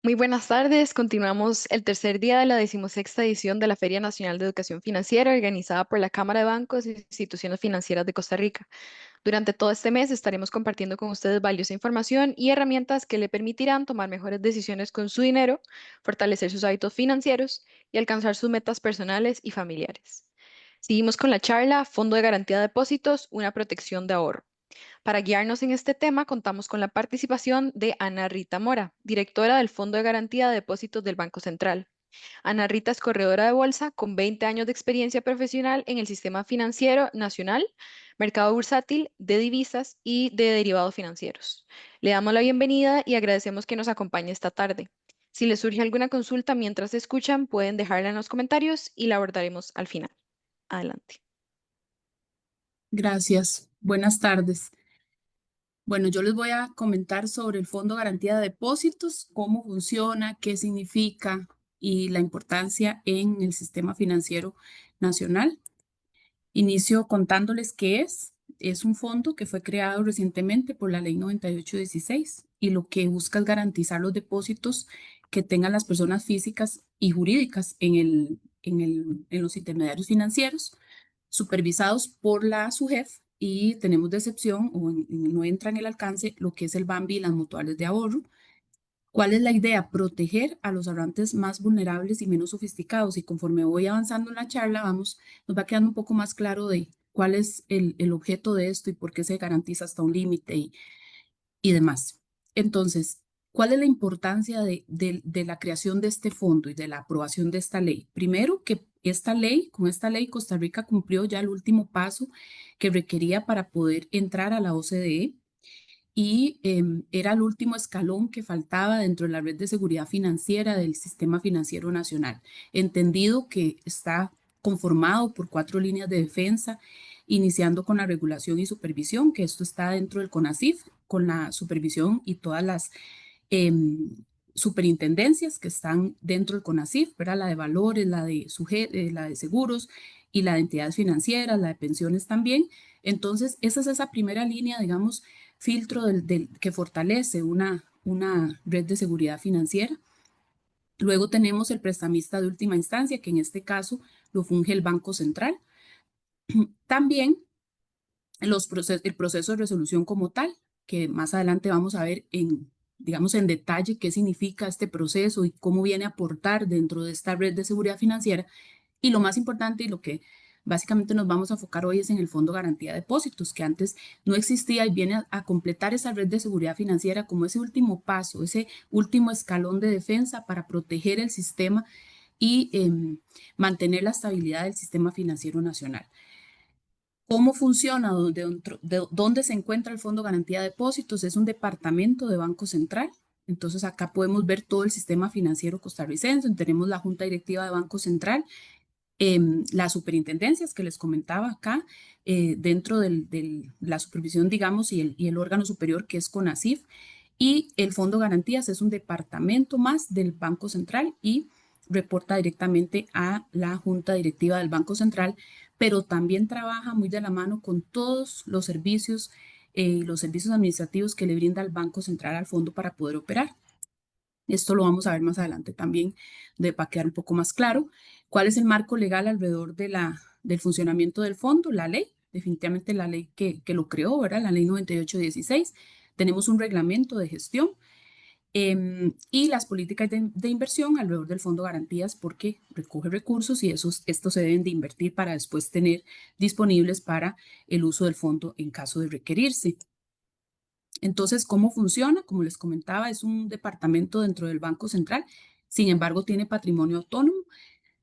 Muy buenas tardes. Continuamos el tercer día de la 16ª edición de la Feria Nacional de Educación Financiera organizada por la Cámara de Bancos e Instituciones Financieras de Costa Rica. Durante todo este mes estaremos compartiendo con ustedes valiosa información y herramientas que le permitirán tomar mejores decisiones con su dinero, fortalecer sus hábitos financieros y alcanzar sus metas personales y familiares. Seguimos con la charla Fondo de Garantía de Depósitos, una protección de ahorro. Para guiarnos en este tema, contamos con la participación de Ana Rita Mora, directora del Fondo de Garantía de Depósitos del Banco Central. Ana Rita es corredora de bolsa con 20 años de experiencia profesional en el sistema financiero nacional, mercado bursátil, de divisas y de derivados financieros. Le damos la bienvenida y agradecemos que nos acompañe esta tarde. Si les surge alguna consulta mientras escuchan, pueden dejarla en los comentarios y la abordaremos al final. Adelante. Gracias. Buenas tardes. Bueno, yo les voy a comentar sobre el Fondo de Garantía de Depósitos, cómo funciona, qué significa y la importancia en el sistema financiero nacional. Inicio contándoles qué es. Es un fondo que fue creado recientemente por la Ley 9816 y lo que busca es garantizar los depósitos que tengan las personas físicas y jurídicas en los intermediarios financieros supervisados por la SUGEF y tenemos de excepción no entra en el alcance lo que es el BAMBI y las mutuales de ahorro. ¿Cuál es la idea? Proteger a los ahorrantes más vulnerables y menos sofisticados. Y conforme voy avanzando en la charla, nos va quedando un poco más claro de cuál es el objeto de esto y por qué se garantiza hasta un límite y demás. Entonces, ¿cuál es la importancia de la creación de este fondo y de la aprobación de esta ley? Primero, que con esta ley, Costa Rica cumplió ya el último paso que requería para poder entrar a la OCDE y era el último escalón que faltaba dentro de la red de seguridad financiera del sistema financiero nacional, entendido que está conformado por 4 líneas de defensa, iniciando con la regulación y supervisión, que esto está dentro del CONACYF, con la supervisión y todas las superintendencias que están dentro del CONACYF, ¿verdad? La de valores, la de seguros y la de entidades financieras, la de pensiones también. Entonces, esa es esa primera línea, digamos, filtro que fortalece una red de seguridad financiera. Luego tenemos el prestamista de última instancia, que en este caso lo funge el Banco Central. También el proceso de resolución como tal, que más adelante vamos a ver digamos, en detalle qué significa este proceso y cómo viene a aportar dentro de esta red de seguridad financiera. Y lo más importante y lo que básicamente nos vamos a enfocar hoy es en el Fondo Garantía de Depósitos, que antes no existía y viene a completar esa red de seguridad financiera como ese último paso, ese último escalón de defensa para proteger el sistema y mantener la estabilidad del sistema financiero nacional. ¿Cómo funciona? ¿Dónde se encuentra el Fondo Garantía de Depósitos? Es un departamento de Banco Central. Entonces acá podemos ver todo el sistema financiero costarricense. Tenemos la Junta Directiva de Banco Central, las superintendencias que les comentaba acá, dentro de la supervisión, digamos, y el órgano superior que es CONACYF. Y el Fondo Garantías es un departamento más del Banco Central y reporta directamente a la Junta Directiva del Banco Central, pero también trabaja muy de la mano con todos los servicios administrativos que le brinda el Banco Central al fondo para poder operar. Esto lo vamos a ver más adelante también, para quedar un poco más claro. ¿Cuál es el marco legal alrededor del funcionamiento del fondo? La ley, definitivamente la ley que lo creó, ¿verdad? La ley 9816. Tenemos un reglamento de gestión y las políticas de inversión alrededor del Fondo Garantías, porque recoge recursos y estos se deben de invertir para después tener disponibles para el uso del fondo en caso de requerirse. Entonces, ¿cómo funciona? Como les comentaba, es un departamento dentro del Banco Central, sin embargo, tiene patrimonio autónomo,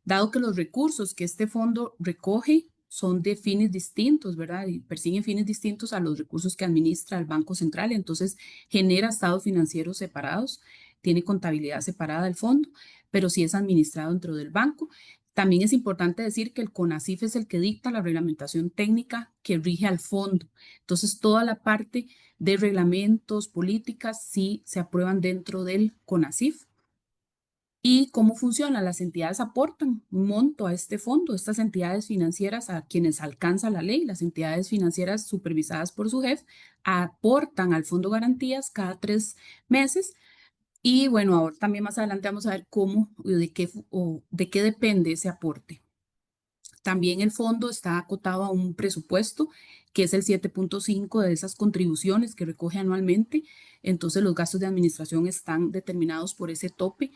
dado que los recursos que este fondo recoge son de fines distintos, ¿verdad? Y persiguen fines distintos a los recursos que administra el Banco Central, entonces genera estados financieros separados, tiene contabilidad separada del fondo, pero sí es administrado dentro del banco. También es importante decir que el CONACYF es el que dicta la reglamentación técnica que rige al fondo. Entonces, toda la parte de reglamentos, políticas, sí se aprueban dentro del CONACYF. ¿Y cómo funciona? Las entidades aportan un monto a este fondo, estas entidades financieras a quienes alcanza la ley, las entidades financieras supervisadas por su jefe, aportan al fondo garantías cada 3 meses Y bueno, ahora también más adelante vamos a ver cómo o de qué depende ese aporte. También el fondo está acotado a un presupuesto que es el 7.5 de esas contribuciones que recoge anualmente. Entonces los gastos de administración están determinados por ese tope.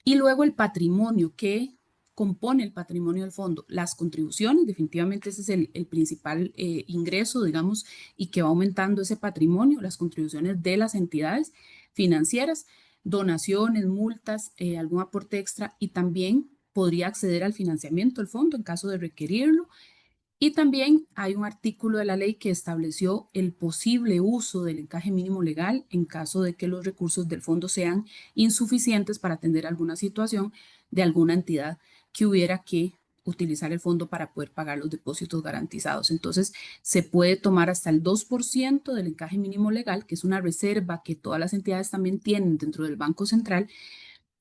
Y luego el patrimonio que compone el patrimonio del fondo, las contribuciones, definitivamente ese es el principal ingreso, digamos, y que va aumentando ese patrimonio, las contribuciones de las entidades financieras, donaciones, multas, algún aporte extra y también podría acceder al financiamiento del fondo en caso de requerirlo. Y también hay un artículo de la ley que estableció el posible uso del encaje mínimo legal en caso de que los recursos del fondo sean insuficientes para atender alguna situación de alguna entidad que hubiera que utilizar el fondo para poder pagar los depósitos garantizados. Entonces, se puede tomar hasta el 2% del encaje mínimo legal, que es una reserva que todas las entidades también tienen dentro del Banco Central,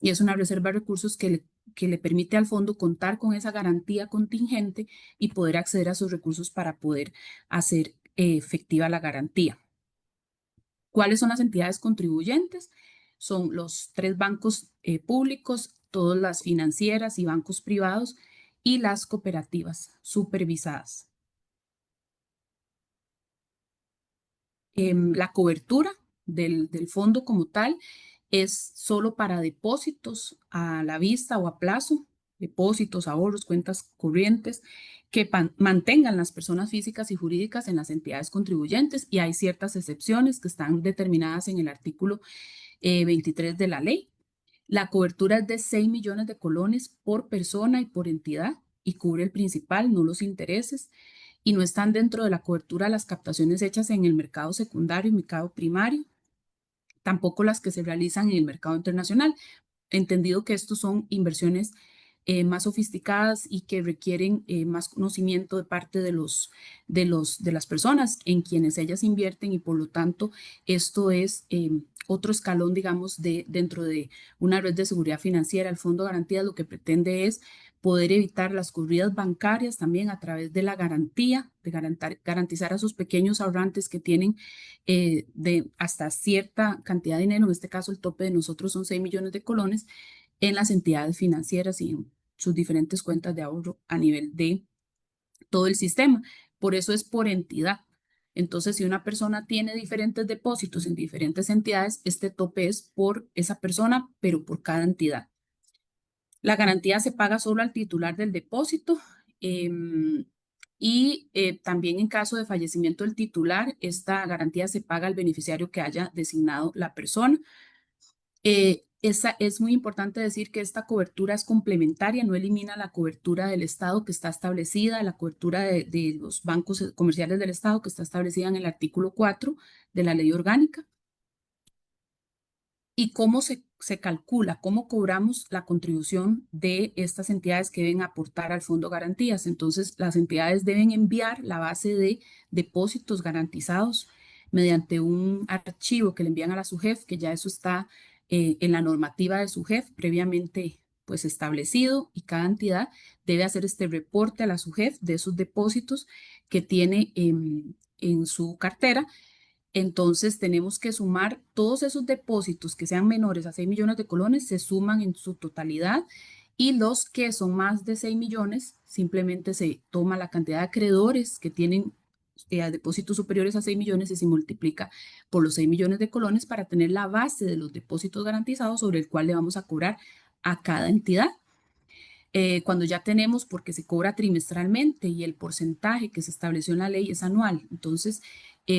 y es una reserva de recursos que le permite al fondo contar con esa garantía contingente y poder acceder a sus recursos para poder hacer efectiva la garantía. ¿Cuáles son las entidades contribuyentes? Son los tres bancos públicos, todas las financieras y bancos privados y las cooperativas supervisadas. La cobertura del fondo como tal es solo para depósitos a la vista o a plazo, depósitos, ahorros, cuentas corrientes que mantengan las personas físicas y jurídicas en las entidades contribuyentes y hay ciertas excepciones que están determinadas en el artículo 23 de la ley. La cobertura es de 6 millones de colones por persona y por entidad y cubre el principal, no los intereses y no están dentro de la cobertura las captaciones hechas en el mercado secundario y mercado primario, tampoco las que se realizan en el mercado internacional, entendido que estos son inversiones más sofisticadas y que requieren más conocimiento de parte de las personas en quienes ellas invierten y por lo tanto esto es otro escalón, digamos, dentro de una red de seguridad financiera. El Fondo de Garantía lo que pretende es poder evitar las corridas bancarias también a través de la garantía, de garantizar a sus pequeños ahorrantes que tienen de hasta cierta cantidad de dinero, en este caso el tope de nosotros son 6 millones de colones, en las entidades financieras y en sus diferentes cuentas de ahorro a nivel de todo el sistema. Por eso es por entidad. Entonces, si una persona tiene diferentes depósitos en diferentes entidades, este tope es por esa persona, pero por cada entidad. La garantía se paga solo al titular del depósito y también en caso de fallecimiento del titular, esta garantía se paga al beneficiario que haya designado la persona. Es muy importante decir que esta cobertura es complementaria, no elimina la cobertura del Estado que está establecida, la cobertura de los bancos comerciales del Estado que está establecida en el artículo 4 de la ley orgánica. ¿Y cómo se calcula, cómo cobramos la contribución de estas entidades que deben aportar al Fondo Garantías? Entonces, las entidades deben enviar la base de depósitos garantizados mediante un archivo que le envían a la SUGEF, que ya eso está en la normativa de SUGEF previamente pues establecido y cada entidad debe hacer este reporte a la SUGEF de esos depósitos que tiene en su cartera. Entonces tenemos que sumar todos esos depósitos que sean menores a 6 millones de colones, se suman en su totalidad y los que son más de 6 millones, simplemente se toma la cantidad de acreedores que tienen depósitos superiores a 6 millones y se multiplica por los 6 millones de colones para tener la base de los depósitos garantizados sobre el cual le vamos a cobrar a cada entidad. Cuando ya tenemos, porque se cobra trimestralmente y el porcentaje que se estableció en la ley es anual, entonces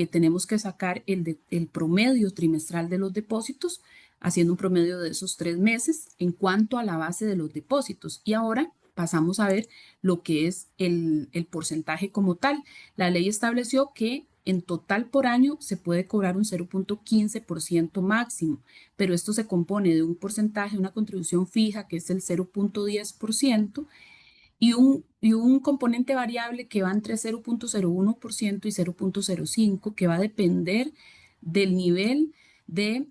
tenemos que sacar el promedio trimestral de los depósitos, haciendo un promedio de esos 3 meses en cuanto a la base de los depósitos. Y ahora pasamos a ver lo que es el porcentaje como tal. La ley estableció que en total por año se puede cobrar un 0.15% máximo, pero esto se compone de un porcentaje, una contribución fija, que es el 0.10%, y un componente variable que va entre 0.01% y 0.05%, que va a depender del nivel de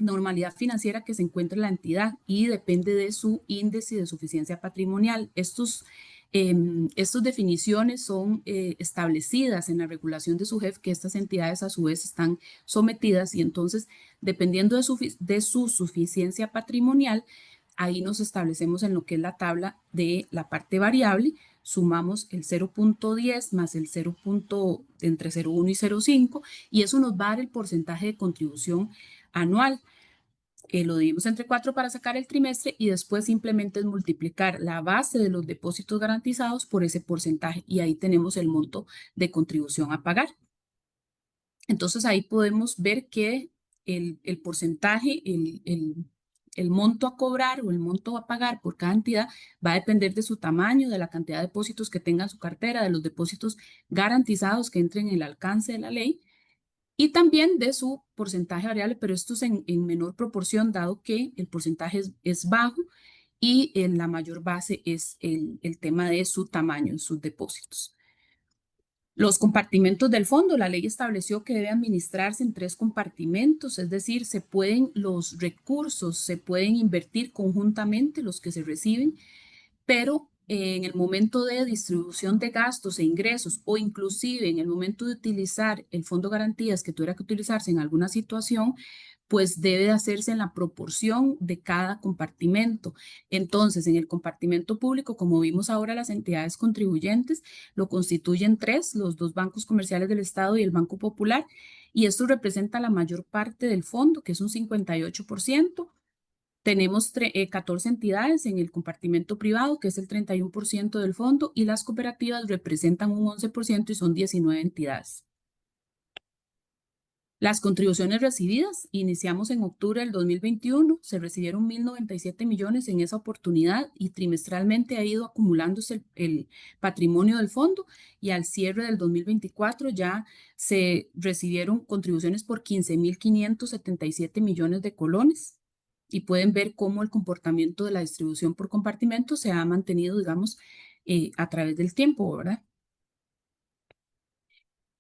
normalidad financiera que se encuentra en la entidad y depende de su índice de suficiencia patrimonial. Estos Estas definiciones son establecidas en la regulación de SUGEF, que estas entidades a su vez están sometidas y entonces, dependiendo de su suficiencia patrimonial, ahí nos establecemos en lo que es la tabla de la parte variable, sumamos el 0.10 más el 0. Entre 0.1 y 0.5 y eso nos va a dar el porcentaje de contribución anual. Lo dividimos entre 4 para sacar el trimestre y después simplemente es multiplicar la base de los depósitos garantizados por ese porcentaje y ahí tenemos el monto de contribución a pagar. Entonces ahí podemos ver que el porcentaje, el monto a cobrar o el monto a pagar por cada entidad va a depender de su tamaño, de la cantidad de depósitos que tenga en su cartera, de los depósitos garantizados que entren en el alcance de la ley y también de su porcentaje variable, pero esto es en menor proporción, dado que el porcentaje es bajo y la mayor base es el tema de su tamaño en sus depósitos. Los compartimentos del fondo, la ley estableció que debe administrarse en 3 compartimentos, es decir, los recursos se pueden invertir conjuntamente, los que se reciben, pero en el momento de distribución de gastos e ingresos o inclusive en el momento de utilizar el fondo garantías que tuviera que utilizarse en alguna situación, pues debe de hacerse en la proporción de cada compartimento. Entonces, en el compartimento público, como vimos ahora, las entidades contribuyentes lo constituyen 3, los 2 bancos comerciales del Estado y el Banco Popular, y esto representa la mayor parte del fondo, que es un 58%. Tenemos 14 entidades en el compartimento privado, que es el 31% del fondo, y las cooperativas representan un 11% y son 19 entidades. Las contribuciones recibidas, iniciamos en octubre del 2021, se recibieron 1.097 millones en esa oportunidad y trimestralmente ha ido acumulándose el patrimonio del fondo y al cierre del 2024 ya se recibieron contribuciones por 15.577 millones de colones y pueden ver cómo el comportamiento de la distribución por compartimento se ha mantenido, digamos, a través del tiempo, ¿verdad?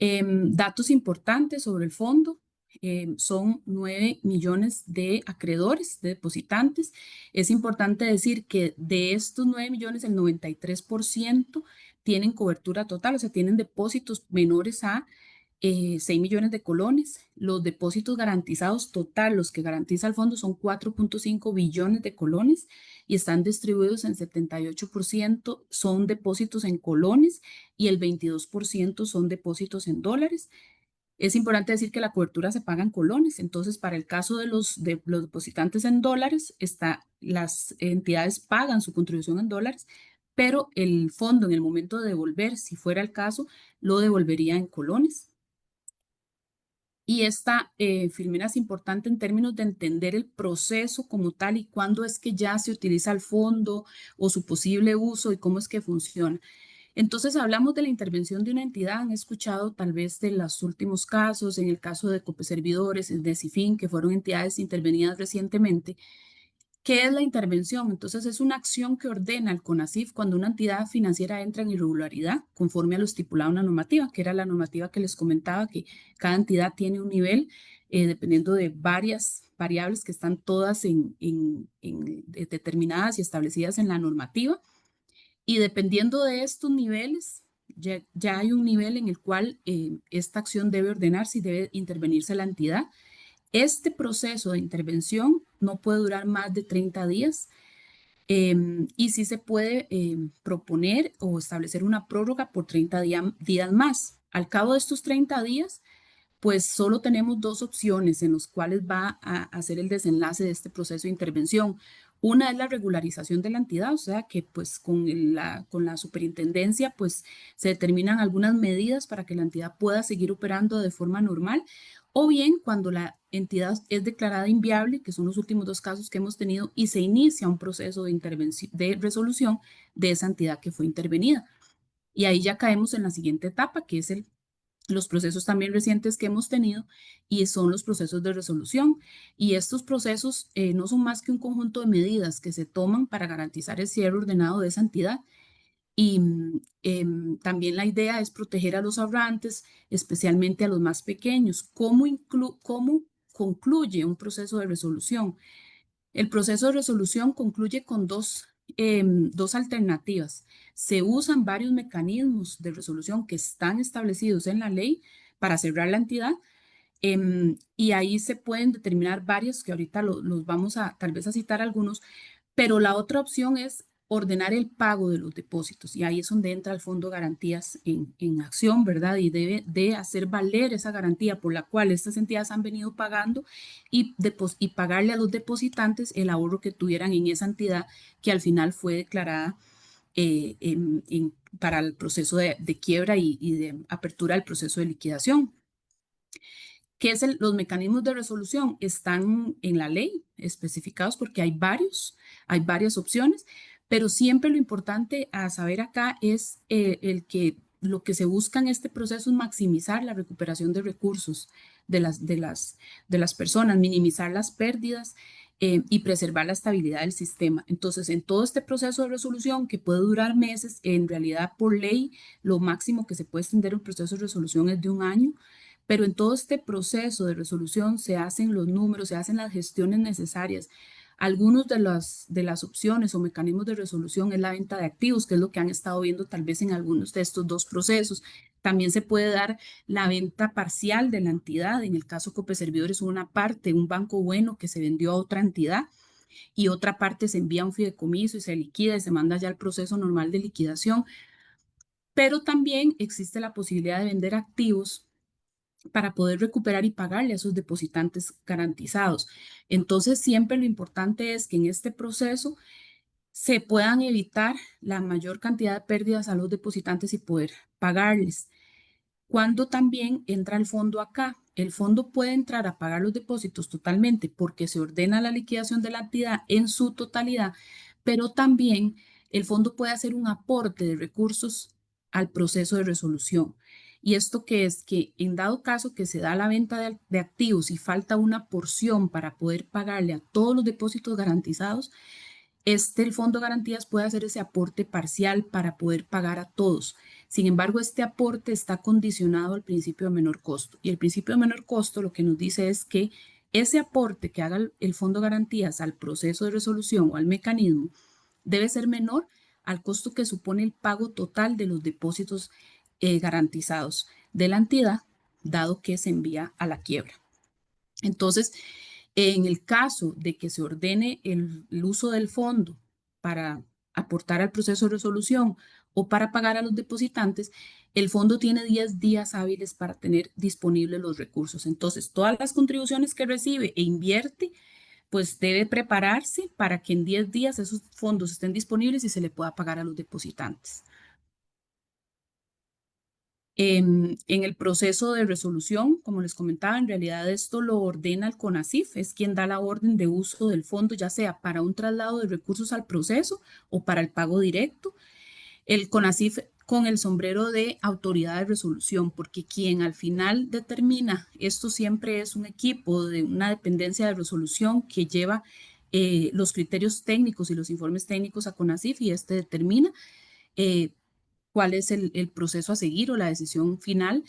Datos importantes sobre el fondo. Son 9 millones de acreedores, de depositantes. Es importante decir que de estos 9 millones, el 93% tienen cobertura total, o sea, tienen depósitos menores a 6 millones de colones. Los depósitos garantizados total, los que garantiza el fondo, son 4.5 billones de colones y están distribuidos en 78% son depósitos en colones y el 22% son depósitos en dólares. Es importante decir que la cobertura se paga en colones, entonces para el caso de los depositantes en dólares, las entidades pagan su contribución en dólares, pero el fondo en el momento de devolver, si fuera el caso, lo devolvería en colones. Y esta filmina es importante en términos de entender el proceso como tal y cuándo es que ya se utiliza el fondo o su posible uso y cómo es que funciona. Entonces, hablamos de la intervención de una entidad, han escuchado tal vez de los últimos casos, en el caso de Copeservidores, de CIFIN, que fueron entidades intervenidas recientemente. ¿Qué es la intervención? Entonces, es una acción que ordena el CONACYF cuando una entidad financiera entra en irregularidad conforme a lo estipulado en la normativa, que era la normativa que les comentaba, que cada entidad tiene un nivel dependiendo de varias variables que están todas determinadas y establecidas en la normativa. Y dependiendo de estos niveles, ya hay un nivel en el cual esta acción debe ordenarse y debe intervenirse la entidad. Este proceso de intervención no puede durar más de 30 días y sí se puede proponer o establecer una prórroga por 30 días más. Al cabo de estos 30 días, pues solo tenemos 2 opciones en las cuales va a hacer el desenlace de este proceso de intervención. Una es la regularización de la entidad, o sea que pues con la superintendencia pues se determinan algunas medidas para que la entidad pueda seguir operando de forma normal, o bien cuando la entidad es declarada inviable, que son los últimos 2 casos que hemos tenido, y se inicia un proceso de intervención, de resolución de esa entidad que fue intervenida. Y ahí ya caemos en la siguiente etapa, que es los procesos también recientes que hemos tenido y son los procesos de resolución. Y estos procesos no son más que un conjunto de medidas que se toman para garantizar el cierre ordenado de esa entidad. Y también la idea es proteger a los ahorrantes, especialmente a los más pequeños. ¿Cómo concluye un proceso de resolución? El proceso de resolución concluye con 2 dos alternativas. Se usan varios mecanismos de resolución que están establecidos en la ley para cerrar la entidad, y ahí se pueden determinar varios, que ahorita los vamos a tal vez a citar algunos, pero la otra opción es ordenar el pago de los depósitos y ahí es donde entra el Fondo de Garantías en acción, ¿verdad? Y debe de hacer valer esa garantía por la cual estas entidades han venido pagando y pagarle a los depositantes el ahorro que tuvieran en esa entidad que al final fue declarada para el proceso de quiebra y de apertura del proceso de liquidación. ¿Qué es los mecanismos de resolución? Están en la ley especificados porque hay varias opciones, pero siempre lo importante a saber acá es lo que se busca en este proceso es maximizar la recuperación de recursos de las personas, minimizar las pérdidas y preservar la estabilidad del sistema. Entonces, en todo este proceso de resolución que puede durar meses, en realidad por ley, lo máximo que se puede extender un proceso de resolución es de un año, pero en todo este proceso de resolución se hacen los números, se hacen las gestiones necesarias. Algunos de las opciones o mecanismos de resolución es la venta de activos, que es lo que han estado viendo tal vez en algunos de estos dos procesos. También se puede dar la venta parcial de la entidad. En el caso Cope Servidores, una parte, un banco bueno que se vendió a otra entidad y otra parte se envía a un fideicomiso y se liquida y se manda ya al proceso normal de liquidación. Pero también existe la posibilidad de vender activos para poder recuperar y pagarle a sus depositantes garantizados. Entonces, siempre lo importante es que en este proceso se puedan evitar la mayor cantidad de pérdidas a los depositantes y poder pagarles. Cuando también entra el fondo acá, el fondo puede entrar a pagar los depósitos totalmente porque se ordena la liquidación de la entidad en su totalidad, pero también el fondo puede hacer un aporte de recursos al proceso de resolución. Y esto que es que en dado caso que se da la venta de activos y falta una porción para poder pagarle a todos los depósitos garantizados, el Fondo de Garantías puede hacer ese aporte parcial para poder pagar a todos. Sin embargo, este aporte está condicionado al principio de menor costo. Y el principio de menor costo lo que nos dice es que ese aporte que haga el Fondo de Garantías al proceso de resolución o al mecanismo debe ser menor al costo que supone el pago total de los depósitos garantizados de la entidad, dado que se envía a la quiebra. Entonces, en el caso de que se ordene el uso del fondo para aportar al proceso de resolución o para pagar a los depositantes, el fondo tiene 10 días hábiles para tener disponibles los recursos. Entonces, todas las contribuciones que recibe e invierte, pues debe prepararse para que en 10 días esos fondos estén disponibles y se le pueda pagar a los depositantes. En el proceso de resolución, como les comentaba, en realidad esto lo ordena el CONACYF, es quien da la orden de uso del fondo, ya sea para un traslado de recursos al proceso o para el pago directo. El CONACYF con el sombrero de autoridad de resolución, porque quien al final determina esto siempre es un equipo de una dependencia de resolución que lleva los criterios técnicos y los informes técnicos a CONACYF y este determina eh, cuál es el proceso a seguir o la decisión final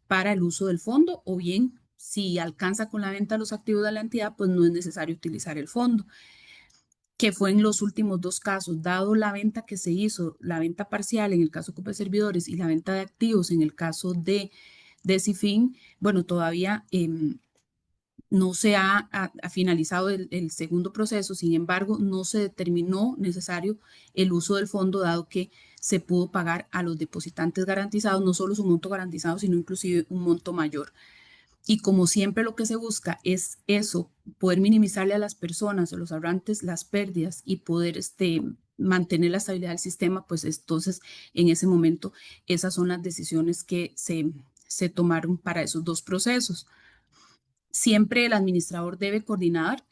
para el uso del fondo, o bien si alcanza con la venta de los activos de la entidad, pues no es necesario utilizar el fondo, que fue en los últimos dos casos, dado la venta que se hizo, la venta parcial en el caso de Copa Servidores y la venta de activos en el caso de Cifin, bueno, todavía no se ha finalizado el segundo proceso, sin embargo, no se determinó necesario el uso del fondo, dado que se pudo pagar a los depositantes garantizados, no solo su monto garantizado, sino inclusive un monto mayor. Y como siempre lo que se busca es eso, poder minimizarle a las personas, a los ahorrantes, las pérdidas y poder mantener la estabilidad del sistema, pues entonces en ese momento esas son las decisiones que se tomaron para esos dos procesos. Siempre el administrador debe coordinar,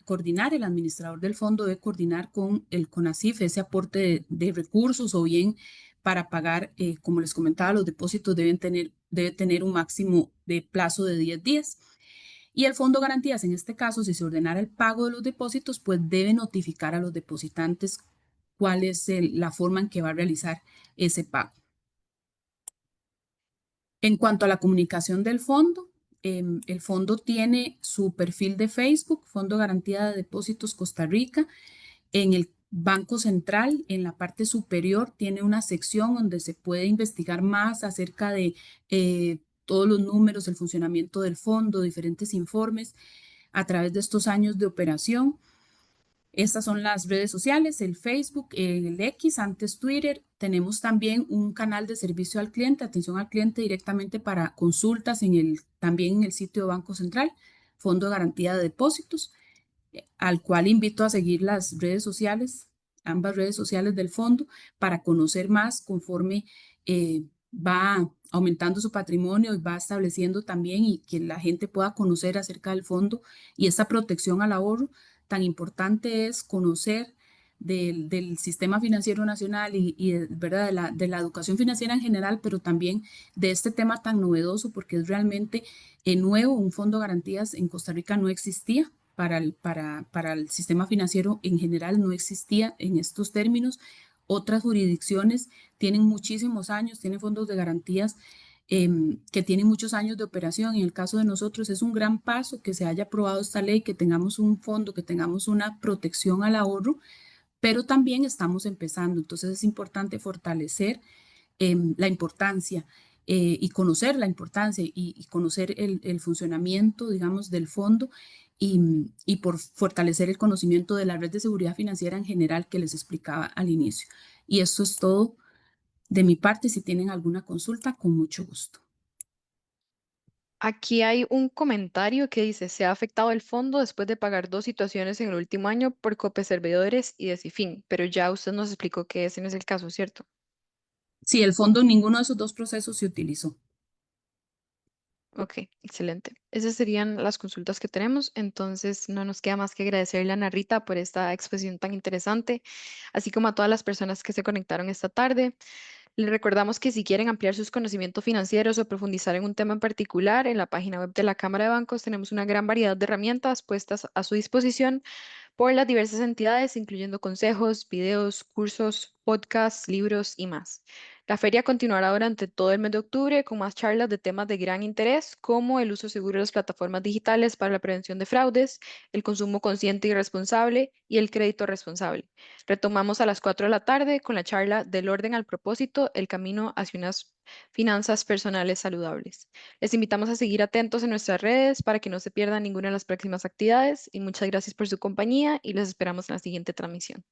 el administrador del fondo debe coordinar con el CONACYF ese aporte de recursos o bien para pagar, como les comentaba, los depósitos debe tener un máximo de plazo de 10 días. Y el Fondo de Garantías, en este caso, si se ordenara el pago de los depósitos, pues debe notificar a los depositantes cuál es la forma en que va a realizar ese pago. En cuanto a la comunicación del fondo, el fondo tiene su perfil de Facebook, Fondo Garantía de Depósitos Costa Rica. Banco Central, en la parte superior, tiene una sección donde se puede investigar más acerca de todos los números, el funcionamiento del fondo, diferentes informes a través de estos años de operación. Estas son las redes sociales, el Facebook, el X, antes Twitter. Tenemos también un canal de servicio al cliente, atención al cliente directamente para consultas también en el sitio de Banco Central, Fondo de Garantía de Depósitos, al cual invito a seguir las redes sociales, ambas redes sociales del fondo, para conocer más conforme va aumentando su patrimonio y va estableciendo también y que la gente pueda conocer acerca del fondo y esta protección al ahorro. Tan importante es conocer del sistema financiero nacional ¿verdad? De la educación financiera en general, pero también de este tema tan novedoso porque es realmente nuevo. Un fondo de garantías en Costa Rica no existía. Para el sistema financiero en general no existía en estos términos. Otras jurisdicciones tienen muchísimos años, tienen fondos de garantías que tienen muchos años de operación. En el caso de nosotros es un gran paso que se haya aprobado esta ley, que tengamos un fondo, que tengamos una protección al ahorro, pero también estamos empezando. Entonces es importante fortalecer la importancia y conocer la importancia y conocer el funcionamiento, digamos, del fondo y por fortalecer el conocimiento de la red de seguridad financiera en general que les explicaba al inicio. Y esto es todo de mi parte. Si tienen alguna consulta, con mucho gusto. Aquí hay un comentario que dice, se ha afectado el fondo después de pagar dos situaciones en el último año por Cope Servidores y Decifin, pero ya usted nos explicó que ese no es el caso, ¿cierto? Si el fondo, ninguno de esos dos procesos se utilizó. Ok, excelente. Esas serían las consultas que tenemos, entonces no nos queda más que agradecerle a Ana Rita por esta exposición tan interesante, así como a todas las personas que se conectaron esta tarde. Les recordamos que si quieren ampliar sus conocimientos financieros o profundizar en un tema en particular, en la página web de la Cámara de Bancos tenemos una gran variedad de herramientas puestas a su disposición por las diversas entidades, incluyendo consejos, videos, cursos, podcasts, libros y más. La feria continuará durante todo el mes de octubre con más charlas de temas de gran interés, como el uso seguro de las plataformas digitales para la prevención de fraudes, el consumo consciente y responsable y el crédito responsable. Retomamos a las 4 de la tarde con la charla Del orden al propósito, el camino hacia unas finanzas personales saludables. Les invitamos a seguir atentos en nuestras redes para que no se pierdan ninguna de las próximas actividades y muchas gracias por su compañía y los esperamos en la siguiente transmisión.